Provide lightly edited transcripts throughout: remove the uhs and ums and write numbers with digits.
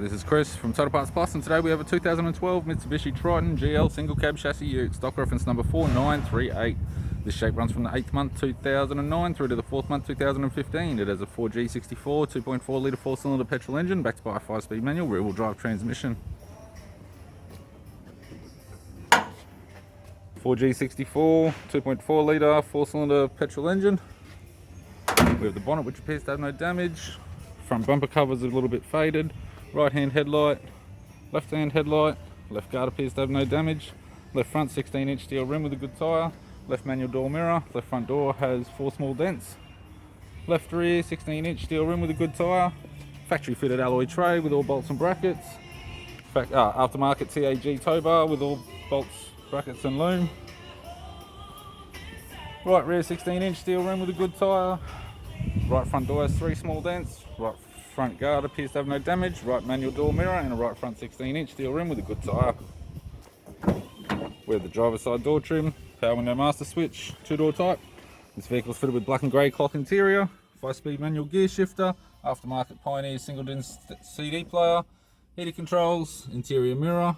This is Chris from Total Parts Plus, and today we have a 2012 Mitsubishi Triton GL single cab chassis ute, stock reference number 4938. This shape runs from the 8th month 2009 through to the 4th month 2015. It has a 4G64 2.4 litre 4-cylinder petrol engine backed by a 5-speed manual rear-wheel drive transmission. 4G64 2.4 litre 4-cylinder petrol engine. We have the bonnet, which appears to have no damage. Front bumper covers are a little bit faded. Right hand headlight, left hand headlight. Left guard appears to have no damage. Left front 16-inch steel rim with a good tyre. Left manual door mirror. Left front door has 4 small dents. Left rear 16-inch steel rim with a good tyre. Factory fitted alloy tray with all bolts and brackets. Aftermarket TAG towbar with all bolts, brackets and loom. Right rear 16-inch steel rim with a good tyre. Right front door has 3 small dents. Right front guard appears to have no damage. Right manual door mirror and a right front 16-inch steel rim with a good tyre. We have the driver's side door trim, power window master switch, 2-door type. This vehicle is fitted with black and grey cloth interior, 5-speed manual gear shifter, aftermarket Pioneer single disc CD player, heated controls, interior mirror,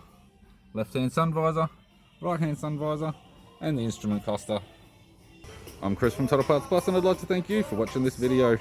left hand sun visor, right hand sun visor, and the instrument cluster. I'm Chris from Total Parts Plus, and I'd like to thank you for watching this video.